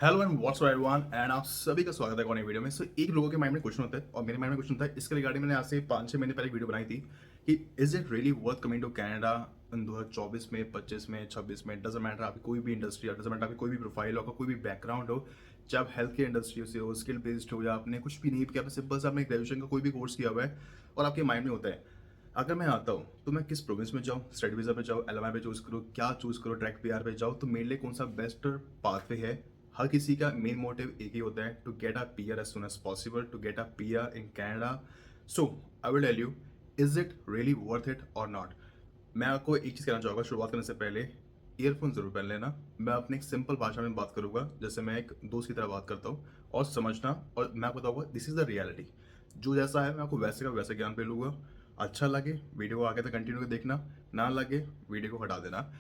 Hello and what's everyone and आप सभी का स्वागत है एक और नई वीडियो में। एक लोगों के माइंड में क्वेश्चन होता है और मेरे माइंड में क्वेश्चन था इसके रिगार्डिंग। मैंने आज से 5-6 महीने पहले एक वीडियो बनाई थी कि is it really worth coming to Canada in 2024 में, 25 में, 26 में। डजंट मैटर आपकी कोई भी इंडस्ट्री, डजंट मैटर आपकी कोई भी प्रोफाइल हो, आपका कोई भी बैकग्राउंड हो, चाहे आप हेल्थ केयर इंडस्ट्री से हो, स्किल बेस्ड हो, या आपने कुछ भी नहीं किया, आपने सिंपल सा आपने ग्रेजुएशन का कोई भी कोर्स किया हुआ है और आपके माइंड में होता है अगर मैं आता हूँ तो मैं किस प्रोविंस में जाऊँ, स्टडी वीज़ा पे जाऊँ, एलएमआई पे चूज़ करूँ, क्या चूज़ करूँ, डायरेक्ट पीआर पे जाऊँ, तो मेरे लिए कौन सा बेस्ट पाथवे है। हर किसी का मेन मोटिव एक ही होता है, to get a PR as soon as possible, to get a PR in Canada. So I will tell you, is it really worth it और नॉट। मैं आपको एक चीज़ कहना चाहूँगा शुरुआत करने से पहले, ईयरफोन जरूर पहन लेना। मैं अपनी एक सिंपल भाषा में बात करूंगा, जैसे मैं एक दोस्त की तरह बात करता हूँ, और समझना। और मैं आपको बताऊंगा दिस इज द रियलिटी। जो जैसा है मैं आपको वैसे का वैसे ज्ञान पे लूंगा। अच्छा लगे वीडियो को आगे तक कंटिन्यू देखना, ना लगे वीडियो को हटा देना।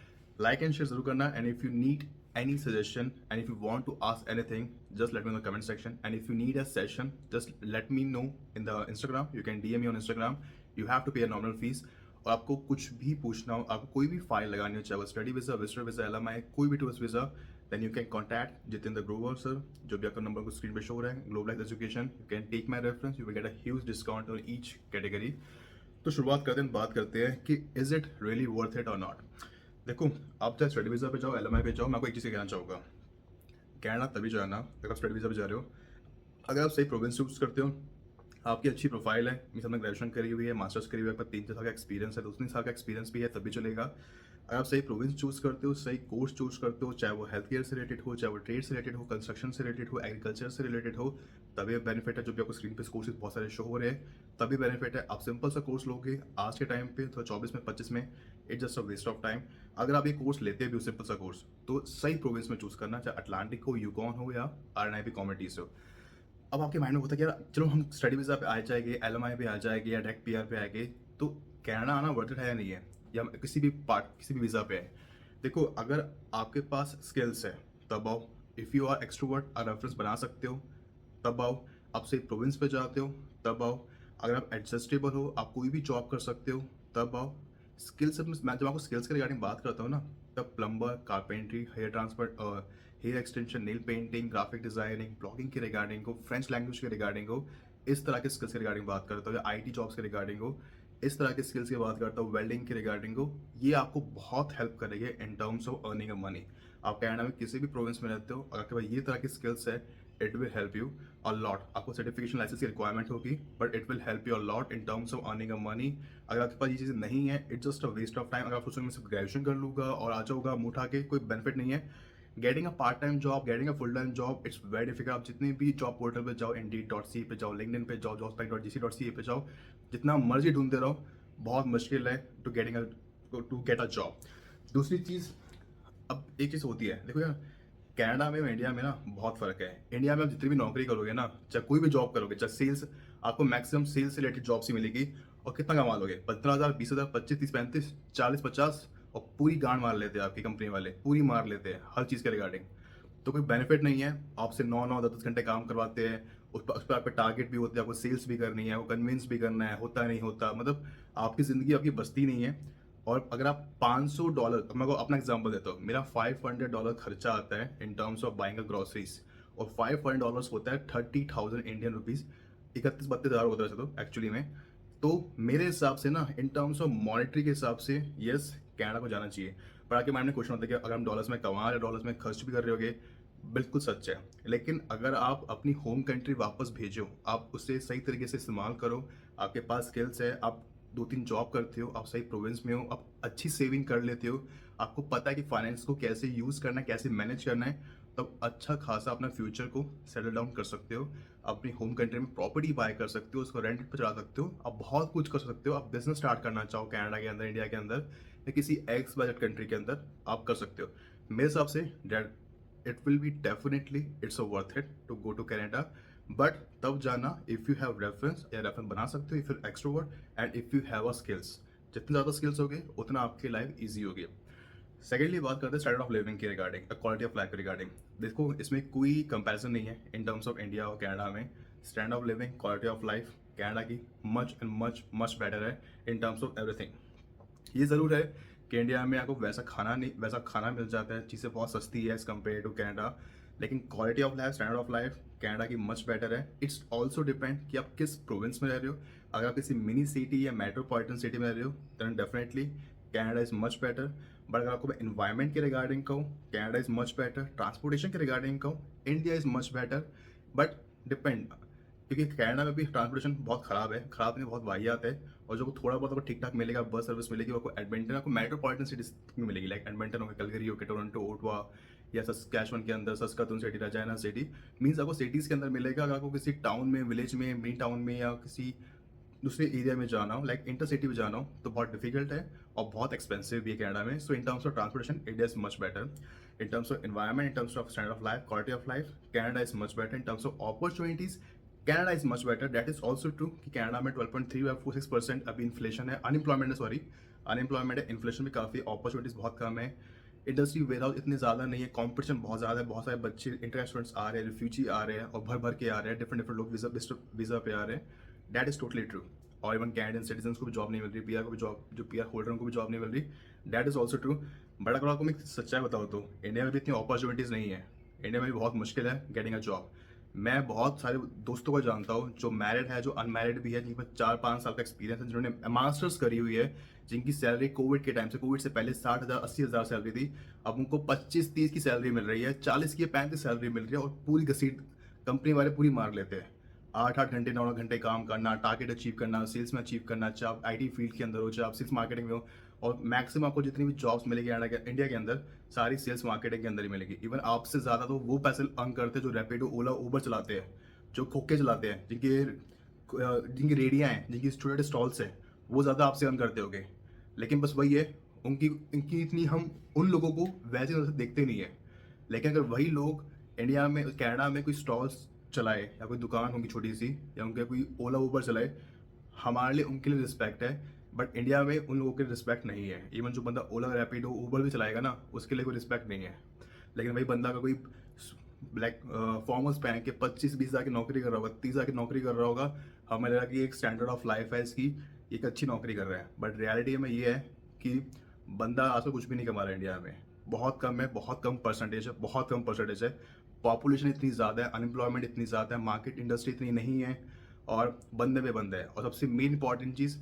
लाइक एंड शेयर जरूर करना। And if you need any suggestion and if you want to ask anything, just let me know in the comment section. And if you need a session, just let me know in the Instagram. You can DM me on Instagram. You have to pay a nominal fees. और आपको कुछ भी पूछना हो, आपको कोई भी file लगानी हो, चाहे वो study visa, visitor visa, LMI, कोई भी tourist visa, then you can contact Jitendra Grover sir. जो भी आपका नंबर को स्क्रीन पे शो हो रहा है, globalize education, you can take my reference, you will get a huge discount on each category. तो शुरुआत करते हैं, बात करते हैं कि is it really worth it और नॉट। देखो, आप चाहे स्टडी वीज़ा पे जाओ, एलएमआई पे जाओ, मैं आपको एक चीज़ कहना चाहूँगा, कनाडा तभी जाना अगर आप स्टडी वीज़ा पे जा रहे हो, अगर आप सही प्रोविंस चूज करते हो, आपकी अच्छी प्रोफाइल है, मीन्स आपने ग्रेजुएशन करी हुई है, मास्टर्स करी हुई है, आपका 3-4 साल का एक्सपीरियंस है, 2-3 साल का एक्सपीरियंस भी है, तभी चलेगा। अगर आप सही प्रोविंस चूज करते हो, सही कोर्स चूज करते हो, चाहे वो हेल्थ केयर से रिलेटेड हो, चाहे वो ट्रेड से रिलेटेड हो, कंस्ट्रक्शन से रिलेटेड हो, एग्रीकल्चर से रिलेटेड हो, तभी बेनिफिट है। जो भी आपको स्क्रीन पे कोर्सेज बहुत सारे शो हो रहे हैं, तभी बेनिफिट है। आप सिंपल सा कोर्स लोगे आज के टाइम पे तो 24 में, 25 में, it's just a waste of time. अगर आप ये कोर्स लेते भी हो, सिंपल सा कोर्स, तो सही प्रोविंस में चूज करना, चाहे अटलांटिक हो, यूकॉन हो, या आरएनआईपी कॉमेडीज हो। अब आपके माइंड में होता है कि यार चलो हम स्टडी वीज़ा पे आ जाएंगे, एलएमआई पे आ जाएंगे, या डायरेक्ट पीआर पे आएंगे, तो कनाडा आना वर्थ इट है या नहीं है, या किसी भी पार्ट, किसी भी वीज़ा पे है। देखो, अगर आपके पास स्किल्स है तब आओ। इफ़ यू आर एक्सट्रोवर्ट, आप रेफरेंस बना सकते हो, तब आओ। आप सही प्रोविंस पे जाते हो, तब आओ। अगर आप एडजस्टेबल हो, आप कोई भी जॉब कर सकते हो, तब आओ। स्किल्स, मैं जब आपको स्किल्स के रिगार्डिंग बात करता हूँ ना, तब plumber, carpentry, hair transfer, hair extension, nail painting, graphic designing, blogging के रिगार्डिंग हो, फ्रेंच लैंग्वेज के रिगार्डिंग हो, इस तरह के स्किल्स के रिगार्डिंग बात करता हूँ, या आईटी जॉब्स के रिगार्डिंग हो, इस तरह के स्किल्स की बात करता हूँ, वेल्डिंग के रिगार्डिंग हो। ये आपको बहुत हेल्प करेगी इन terms of earning a money. आप कनाडा में किसी भी प्रोविंस में रहते हो, अगर आपके पास ये तरह की स्किल्स है, it will help you a lot. आपको सर्टिफिकेशन लाइसेंस की रिक्वायरमेंट होगी, but it will help you a lot in terms of earning a money. अगर आपके पास ये चीज़ नहीं है, it's just a waste of time. अगर आप सोचोगे मैं सिर्फ ग्रेजुएशन कर लूँगा और आ जाऊँगा मुँह उठा के, कोई बेनिफिट नहीं है। Getting a part time job, getting a full time job, it's very difficult. आप जितने भी जॉब पोर्टल पे जाओ, इंडीड.सी पे जाओ, लिंक्डइन पे जाओ, jobspec.gc.ca पे जाओ, जितना मर्जी ढूंढते रहो, बहुत मुश्किल है टू गेट अ जॉब। दूसरी चीज़, अब एक चीज़ होती है, देखो यार, कनाडा में और इंडिया में ना बहुत फ़र्क है। इंडिया में आप जितनी भी नौकरी करोगे ना, चाहे कोई भी जॉब करोगे, चाहे सेल्स, आपको मैक्सिमम सेल्स से रिलेटेड जॉब्स ही मिलेगी। और कितना कमा लोगे, 15,000, 20,000, 25, 30, 35, 40, 50, और पूरी गांड मार लेते हैं आपकी कंपनी वाले, पूरी मार लेते हैं हर चीज़ के रिगार्डिंग। तो कोई बेनिफिट नहीं है। आपसे 9-9, 10-10 घंटे काम करवाते हैं, उस पर आप पे टारगेट भी होते हैं, आपको सेल्स भी करनी है, वो कन्विंस भी करना है, होता नहीं होता, मतलब आपकी ज़िंदगी आपकी बसती नहीं है। और अगर आप $500, मैं को अपना एग्जांपल देता हूँ, मेरा $500 खर्चा आता है in terms of buying groceries, और $500 होता है 30,000 इंडियन रुपीज़, 31-32 हज़ार होता है वैसे तो एक्चुअली में। तो मेरे हिसाब से ना, इन टर्म्स ऑफ मॉनेटरी के हिसाब से, यस, कनाडा को जाना चाहिए। पर आपके माइंड में क्वेश्चन होता है कि अगर हम डॉलर्स में कमा रहे हैं, डॉलर्स में खर्च भी कर रहे होगे, बिल्कुल सच है। लेकिन अगर आप अपनी होम कंट्री वापस भेजो, आप उसे सही तरीके से इस्तेमाल करो, आपके पास स्किल्स है, आप 2-3 जॉब करते हो, आप सही प्रोविंस में हो, आप अच्छी सेविंग कर लेते हो, आपको पता है कि फाइनेंस को कैसे यूज़ करना है, कैसे मैनेज करना है, तब अच्छा खासा अपना फ्यूचर को सेटल डाउन कर सकते हो। अपनी होम कंट्री में प्रॉपर्टी बाय कर सकते हो, उसको रेंट पर चला सकते हो, आप बहुत कुछ कर सकते हो। आप बिजनेस स्टार्ट करना चाहो कनाडा के अंदर, इंडिया के अंदर, या किसी एक्स बजट कंट्री के अंदर, आप कर सकते हो। मेरे हिसाब से it will be definitely it's a worth it to go to Canada, but तब जाना if you have reference, या रेफरेंस बना सकते हो if you're extrovert and if you have a skills। जितने ज़्यादा स्किल्स होगे उतना आपकी लाइफ ईजी होगी। सेकेंडली बात करते हैं स्टैंडर्ड ऑफ लिविंग के रिगार्डिंग, क्वालिटी ऑफ लाइफ के रिगार्डिंग। देखो, इसमें कोई कंपैरिजन नहीं है इन टर्म्स ऑफ इंडिया और कनाडा में। Standard of living, quality of life Canada की much and much much better है इन टर्म्स ऑफ एवरीथिंग। ये ज़रूर है कि इंडिया में आपको वैसा खाना नहीं, वैसा खाना मिल जाता है, चीज़ें बहुत सस्ती है एज़ कम्पेयर टू कनाडा। लेकिन quality of life, standard of life Canada की मच बेटर है। इट्स ऑल्सो डिपेंड कि आप किस प्रोविंस में रह रहे हो। अगर आप किसी मिनी सिटी या मेट्रोपॉलिटन सिटी में रह रहे हो then definitely Canada is much better. But अगर आपको मैं इन्वायरमेंट के रिगार्डिंग कहूँ, Canada is much better. Transportation के रिगार्डिंग कहूँ, India is much better. But depend, क्योंकि कनाडा में भी ट्रांसपोर्टेशन बहुत ख़राब है, ख़राब नहीं बहुत वाहियात है। और जो थोड़ा बहुत आपको ठीक ठाक मिलेगा, बस सर्विस मिलेगी, वो आपको एडमिंटन, आपको मेट्रोपॉलिटन सिटीज में मिलेगी, लाइक एडमिंटन हो गया, कलगरी हो गया, टोरंटो, ओटावा या सस्कैचुअन के अंदर सस्कातून सिटी, रजाइना सिटी। मीन्स आपको सिटीज़ के अंदर मिलेगा। अगर आपको किसी टाउन में, विलेज में, मिनी टाउन में या किसी दूसरे एरिया में जाना हो, लाइक इंटर सिटी में जाना हो, तो बहुत डिफिकल्ट है और बहुत एक्सपेंसिव भी है कनाडा में। So in terms of transportation India is much better. In terms of environment, in terms of standard of life, quality of life, Canada is much better. In terms of opportunities Canada is much better. That is also true कि Canada में 12.3 या 46% अभी inflation है, unemployment है, sorry unemployment है, inflation भी काफ़ी, opportunities बहुत कम है, इंडस्ट्री वेयर हाउस इतने ज़्यादा नहीं है, कॉम्पिटिशन बहुत ज़्यादा है, बहुत सारे बच्चे इंटरनेशनल स्टूडेंट्स आ रहे हैं, रिफ्यूजी आ रहे हैं और भर भर के आ रहे हैं, डिफरेंट डिफरेंट लोग वीज़ा पे आ रहे हैं। That is totally true. और इवन कैनेडियन सिटीजन को भी जॉब नहीं मिल रही, पीआर को भी जॉब, जो पीआर होल्डर उनको भी जॉब नहीं मिल रही। That is also true. But अगर आपको मैं सच्चाई बताऊँ तो इंडिया में भी इतनी अपॉर्चुनिटीज़ नहीं है, इंडिया में भी बहुत मुश्किल है गेटिंग अ जॉब। मैं बहुत सारे दोस्तों को जानता हूँ जो मैरिड है, जो अनमैरिड भी है, जिन पर 4-5 साल का एक्सपीरियंस है, जिन्होंने मास्टर्स करी हुई है, जिनकी सैलरी कोविड के टाइम से, कोविड से पहले 60,000 80,000 सैलरी थी, अब उनको 25-30 की सैलरी मिल रही है, 40 की 35 सैलरी मिल रही है, और पूरी घसीट कंपनी वाले पूरी मार लेते हैं। 8-8 घंटे 9 घंटे काम करना, टारगेट अचीव करना, सेल्स में अचीव करना, चाहे आप IT फील्ड के अंदर हो, चाहे आप सेल्स मार्केटिंग में हो। और मैक्सिमम आपको जितनी भी जॉब्स मिलेगी इंडिया के अंदर, सारी सेल्स मार्केटिंग के अंदर ही मिलेगी। इवन आपसे ज़्यादा तो वो पैसे अर्न करते हैं जो रैपिडो, ओला, उबर चलाते हैं, जो खोखे चलाते हैं, जिनकी रेडियाँ हैं, जिनकी छोटे छोटे स्टॉल्स हैं, वो ज़्यादा आपसे अर्न करते होंगे। लेकिन बस वही है, उनकी इनकी इतनी हम उन लोगों को वैसे नज़र से देखते नहीं है। लेकिन अगर वही लोग इंडिया में, कनाडा में कोई स्टॉल्स चलाए या कोई दुकान होगी छोटी सी, या उनके कोई ओला उबर चलाए, हमारे लिए उनके लिए रिस्पेक्ट है। बट इंडिया में उन लोगों के लिए रिस्पेक्ट नहीं है। इवन जो बंदा ओला, रैपिडो, उबर भी चलाएगा ना, उसके लिए कोई रिस्पेक्ट नहीं है। लेकिन वही बंदा का कोई ब्लैक फॉर्मल्स पहन के 25-20 हज़ार की नौकरी कर रहा होगा, 30 हज़ार की नौकरी कर रहा होगा, हमें लगा कि एक स्टैंडर्ड ऑफ लाइफ है इसकी, एक अच्छी नौकरी कर रहा है। बट रियलिटी में ये है कि बंदा आजकल कुछ भी नहीं कमा रहा है इंडिया में। बहुत कम है, बहुत कम परसेंटेज है, बहुत कम परसेंटेज है। पॉपुलेशन इतनी ज़्यादा है, अनएम्प्लॉयमेंट इतनी ज़्यादा है, मार्केट इंडस्ट्री इतनी नहीं है, और बंदे पे बंदा है। और सबसे मेन इंपॉर्टेंट चीज़,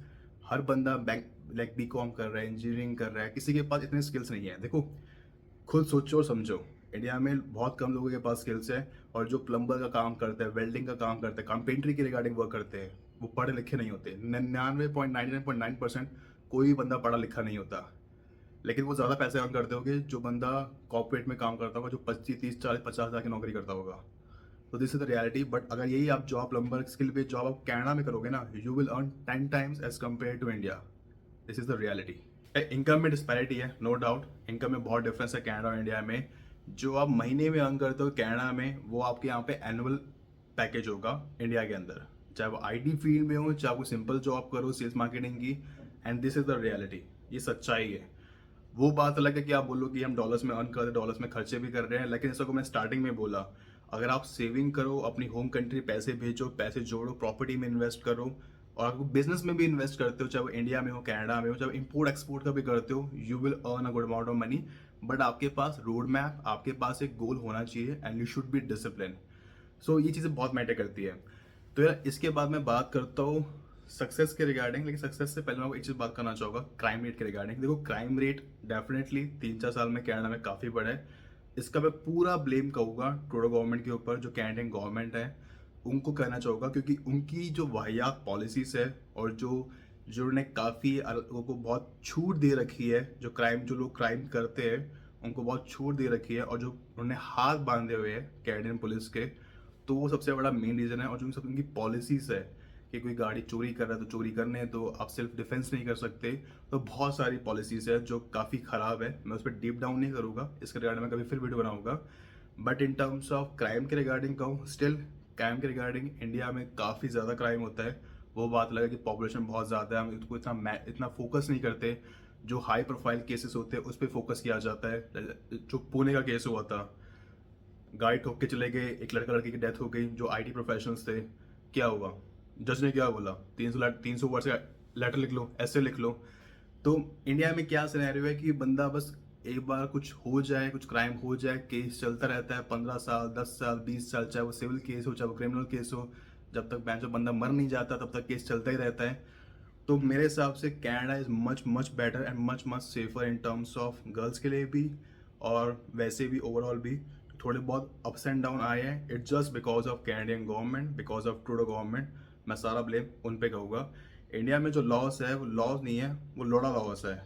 हर बंदा बैंक, लाइक BCom कर रहा है, इंजीनियरिंग कर रहा है, किसी के पास इतने स्किल्स नहीं है। देखो, खुद सोचो और समझो, इंडिया में बहुत कम लोगों के पास स्किल्स है, और जो प्लम्बर का काम करते हैं, वेल्डिंग का काम करते हैं, कारपेंटरी के रिगार्डिंग वर्क करते हैं, वो पढ़े लिखे नहीं होते। 99.99% कोई भी बंदा पढ़ा लिखा नहीं होता। लेकिन वो ज़्यादा पैसे अर्न करते होंगे जो बंदा कॉर्पोरेट में काम करता होगा, जो 25-30-40-50 हज़ार की नौकरी करता होगा। तो this is the reality. But अगर यही आप जॉब, प्लम्बर स्किल पे जॉब आप कनाडा में करोगे ना, you will earn 10 times as compare to India. This is the reality. Income में डिस्पैरिटी है, नो डाउट, इनकम में बहुत डिफरेंस है कनाडा और इंडिया में। जो आप महीने में अर्न करते हो कनाडा में, वो आपके यहाँ पे एनुअल पैकेज होगा इंडिया के अंदर, चाहे वो IT फील्ड में हो, चाहे वो सिंपल जॉब करो सेल्स मार्केटिंग की। And this is the reality, ये सच्चाई है। वो बात अलग है कि आप बोलो कि हम डॉलर्स में अर्न कर रहे हैं, डॉलर्स में खर्चे भी कर रहे हैं, लेकिन जैसा को मैं स्टार्टिंग में बोला, अगर आप सेविंग करो, अपनी होम कंट्री पैसे भेजो, पैसे जोड़ो, प्रॉपर्टी में इन्वेस्ट करो, और आप बिजनेस में भी इन्वेस्ट करते हो, चाहे वो इंडिया में हो, कनाडा में हो, चाहे इंपोर्ट एक्सपोर्ट का भी करते हो, you will earn a good amount of money. But आपके पास रोड मैप, आपके पास एक गोल होना चाहिए, and you should be discipline. सो ये चीज़ें बहुत मैटर करती है। तो यार, इसके बाद मैं बात करता हूँ सक्सेस के रिगार्डिंग। लेकिन सक्सेस से पहले मैं आपको एक चीज़ बात करना चाहूँगा, क्राइम रेट के रिगार्डिंग। देखो, क्राइम रेट डेफिनेटली 3-4 साल में कनाडा में काफ़ी बढ़ा है। इसका मैं पूरा ब्लेम कहूँगा ट्रूडो गवर्नमेंट के ऊपर, जो कैनेडियन गवर्नमेंट है उनको कहना चाहूँगा, क्योंकि उनकी जो वाहियात पॉलिसीज है, और जो उन्होंने काफ़ी लोगों को बहुत छूट दे रखी है, जो लोग क्राइम करते हैं उनको बहुत छूट दे रखी है, और जो उन्होंने हाथ बांधे हुए हैं कैनेडियन पुलिस के, तो वो सबसे बड़ा मेन रीज़न है। और जो सब उनकी पॉलिसीज़ है कि कोई गाड़ी चोरी कर रहा है तो चोरी करने तो आप सेल्फ डिफेंस नहीं कर सकते, तो बहुत सारी पॉलिसीज़ है जो काफ़ी ख़राब है। मैं उस पर डीप डाउन नहीं करूँगा, इसके रिगार्डिंग मैं कभी फिर वीडियो बनाऊँगा। But in terms of crime के रिगार्डिंग कहूँ, स्टिल क्राइम के रिगार्डिंग इंडिया में काफ़ी ज़्यादा क्राइम होता है। वो बात लगे कि पॉपुलेशन बहुत ज़्यादा है, हम इसको इतना फोकस नहीं करते। जो हाई प्रोफाइल केसेस होते हैं उस पर फोकस किया जाता है। जो पुणे का केस हुआ था, गाड़ी ठोक के चले गए, एक लड़का लड़की की डेथ हो गई, जो IT प्रोफेशनल्स थे, क्या हुआ? जज ने क्या बोला? 300 वर्ड से लेटर लिख लो, ऐसे लिख लो। तो इंडिया में क्या सिनेरियो है कि बंदा बस एक बार कुछ हो जाए, कुछ क्राइम हो जाए, केस चलता रहता है 15 साल, 10 साल, 20 साल, चाहे वो सिविल केस हो चाहे वो क्रिमिनल केस हो। जब तक बैंक जो बंदा मर नहीं जाता तब तक केस चलता ही रहता है। तो मेरे हिसाब से Canada is much much better and much much safer in terms of girls के लिए भी, और वैसे भी ओवरऑल भी। थोड़े बहुत अप्स एंड डाउन आए हैं, it's just because of Canadian government, because of Trudeau government. मैं सारा ब्लेम उन पे कहूँगा। इंडिया में जो लॉस है वो लॉस नहीं है, वो लोड़ा लॉस है।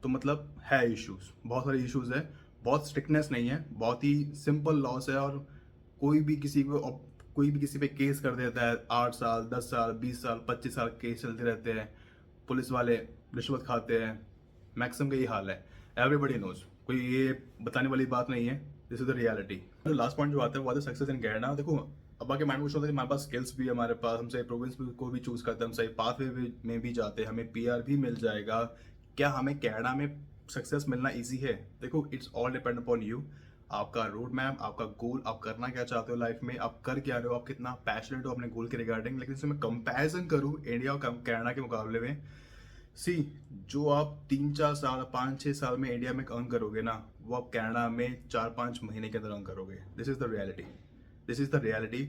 तो मतलब है इश्यूज, बहुत सारे इश्यूज है, बहुत स्ट्रिक्टनेस नहीं है, बहुत ही सिंपल लॉस है। और कोई भी किसी को कोई भी किसी पे केस कर देता है, 8 साल, 10 साल, 20 साल, 25 साल केस चलते रहते हैं। पुलिस वाले रिश्वत खाते हैं, मैक्सिमम का यही हाल है। एवरीबडी नोज, कोई ये बताने वाली बात नहीं है, दिस इज द रियलिटी। जो लास्ट पॉइंट जो आता है वो सक्सेस इन कैनेडा। देखो, अब आके माइंड क्वेश्चन होता है कि हमारे पास स्किल्स भी है, हमारे पास, हम सही प्रोविंस को भी चूज करते हैं, हम सही पाथवे में भी जाते हैं, हमें पीआर भी मिल जाएगा। क्या हमें कैनेडा में सक्सेस मिलना ईजी है? देखो, it's all depend upon you. आपका रोड मैप, आपका गोल, आप करना क्या चाहते हो लाइफ में, आप कर क्या रहे हो, आप कितना पैशनेट हो अपने गोल के रिगार्डिंग। लेकिन इसमें कंपैरिजन करूँ इंडिया और कैनेडा के मुकाबले में, सी, जो आप 3-4 साल, 5-6 साल में इंडिया में अर्न करोगे ना, वो आप कनाडा में 4-5 महीने के अंदर अर्न करोगे। This is the reality, this is the reality.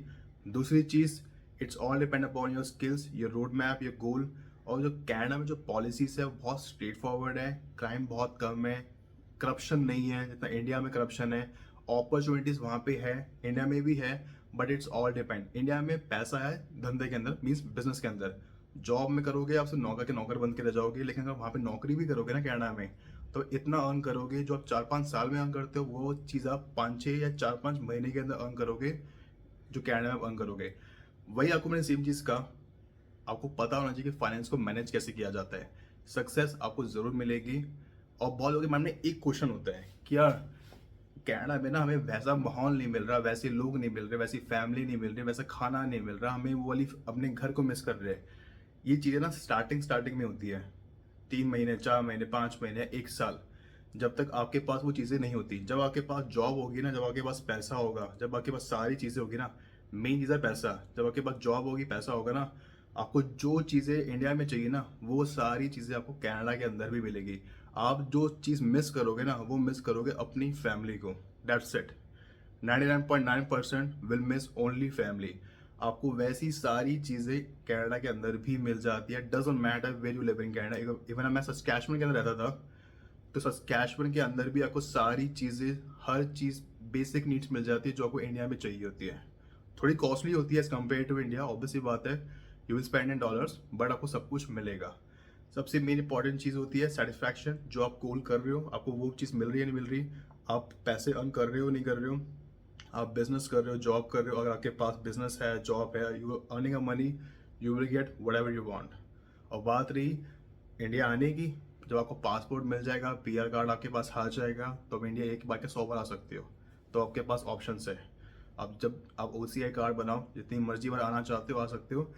दूसरी चीज, it's all depend upon your skills, your road map, your goal. और जो कनाडा में जो पॉलिसीज है वो बहुत स्ट्रेट फॉरवर्ड है, क्राइम बहुत कम है, करप्शन नहीं है जितना इंडिया में करप्शन है। अपॉर्चुनिटीज वहाँ पे है, इंडिया में भी है, but it's all depend. India में पैसा है धंधे के अंदर, मीन्स बिजनेस के अंदर। जॉब में करोगे आप सिर्फ नौकर के नौकर बन के रह जाओगे, लेकिन अगर वहाँ पे नौकरी भी करोगे ना कनाडा में, तो इतना अर्न करोगे जो आप 4-5 साल में अर्न करते हो, वो चीज़ आप 5-6 या 4-5 महीने के अंदर अर्न करोगे, जो कनाडा में अर्न करोगे। वही आपको मैंने सेम चीज़ कहा, आपको पता होना चाहिए कि फाइनेंस को मैनेज कैसे किया जाता है। सक्सेस आपको ज़रूर मिलेगी। और बहुत लोगों के मन में एक क्वेश्चन होता है कि यार, कनाडा में ना हमें वैसा माहौल नहीं मिल रहा, वैसे लोग नहीं मिल रहे, वैसी फैमिली नहीं मिल रही, वैसा खाना नहीं मिल रहा, हमें वो वाली अपने घर को मिस कर रहे हैं। ये चीज़ें ना स्टार्टिंग में होती है, 3 महीने, 4 महीने, 5 महीने, 1 साल, जब तक आपके पास वो चीज़ें नहीं होती। जब आपके पास जॉब होगी ना, जब आपके पास पैसा होगा, जब आपके पास सारी चीज़ें होगी ना, मेन चीज़ है पैसा। जब आपके पास जॉब होगी, पैसा होगा ना, आपको जो चीज़ें इंडिया में चाहिए ना, वो सारी चीज़ें आपको कनाडा के अंदर भी मिलेगी। आप जो चीज़ मिस करोगे ना, वो मिस करोगे अपनी फैमिली को। That's it. 99.9% will miss only family. आपको वैसी सारी चीज़ें कनाडा के अंदर भी मिल जाती है। Doesn't matter where you live in Canada. Even मैं सस्कैचुअन के अंदर रहता था, तो सस्कैचुअन के अंदर भी आपको सारी चीज़ें, हर चीज़, बेसिक नीड्स मिल जाती है जो आपको इंडिया में चाहिए होती है। थोड़ी कॉस्टली होती है as compare to India, obviously बात है, you will spend in dollars, but आपको सब कुछ मिलेगा। सबसे मेन इंपॉर्टेंट चीज़ होती है सेटिस्फैक्शन। जो आप गोल कर रहे हो, आपको वो चीज़ मिल रही है नहीं मिल रही, आप पैसे अर्न कर रहे हो नहीं कर रहे हो, आप बिजनेस कर रहे हो, जॉब कर रहे हो, अगर आपके पास बिजनेस है, जॉब है, you earning a money, you will get what ever you want. और बात रही इंडिया आने की, जब आपको पासपोर्ट मिल जाएगा, पीआर कार्ड आपके पास आ जाएगा, तो आप इंडिया एक बार के 100 बार आ सकते हो। तो आपके पास ऑप्शन है। अब जब आप OCI कार्ड बनाओ, जितनी मर्जी बार आना चाहते हो आ सकते हो।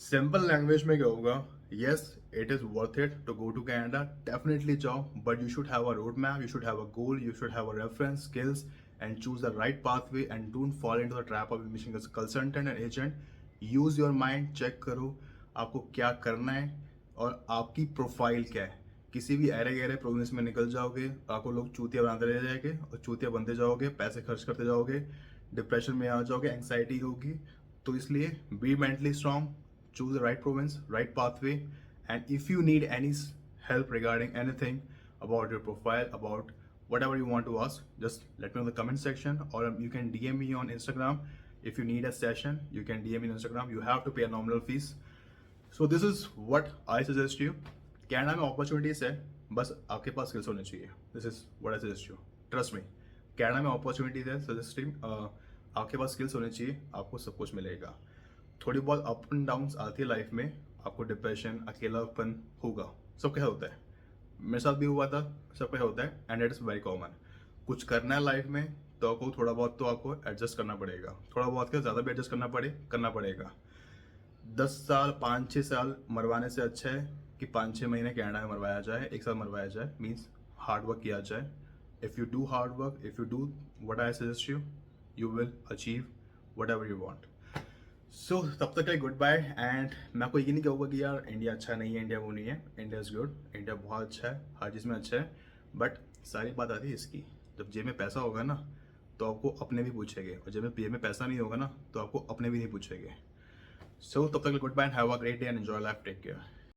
सिंपल लैंग्वेज में क्या होगा, yes, it is worth it to go to Canada, definitely जाओ, but you should have a road map, you should have a goal, you should have a reference, skills, and choose the right pathway and don't fall into the trap of being a consultant and agent. use your mind, check करो आपको क्या करना है और आपकी profile क्या है। किसी भी अरे गहरे प्रोविंस में निकल जाओगे, आपको लोग चूतिया बनाते रह जाएंगे और चूतिया बनते जाओगे, पैसे खर्च करते जाओगे, डिप्रेशन में आ जाओगे, एंग्जाइटी होगी। तो इसलिए be mentally strong, choose the right province, right pathway, and if you need any help regarding anything about your profile, about whatever you want to ask, just let me know in the comment section, or you can DM me on Instagram. If you need a session, you can DM me on Instagram. You have to pay a nominal fees. So this is what I suggest you. Canada में opportunities है, बस आपके पास skills होने चाहिए। This is what I suggest you, trust me. Canada में opportunities है, suggesting, आपके पास skills होने चाहिए, आपको सब कुछ मिलेगा। थोड़ी बहुत अप एंड डाउन्स आती है लाइफ में, आपको डिप्रेशन, अकेलापन होगा, सबके साथ होता है, मेरे साथ भी हुआ था, सबके साथ होता है, and it is very common. कुछ करना है लाइफ में तो आपको थोड़ा बहुत तो आपको एडजस्ट करना पड़ेगा, थोड़ा बहुत क्या ज़्यादा भी एडजस्ट करना पड़ेगा। 10 साल, 5-6 साल मरवाने से अच्छा है कि 5-6 महीने कनाडा में मरवाया जाए, 1 साल मरवाया जाए, मीन्स हार्ड वर्क किया जाए। If you do hard work, if you do what I suggest you, you will achieve whatever you want. So तब तक के गुड बाय। एंड मैं आपको ये नहीं कहूँगा कि यार इंडिया अच्छा नहीं है, इंडिया वो नहीं है, इंडिया इज़ गुड, इंडिया बहुत अच्छा है, हर चीज़ में अच्छा है, बट सारी बात आती है इसकी, जब जेब में पैसा होगा ना तो आपको अपने भी पूछेंगे, और जब जेब में पैसा नहीं होगा ना तो आपको अपने भी नहीं पूछेंगे। सो तब तक goodbye, have a great day and enjoy life, take care.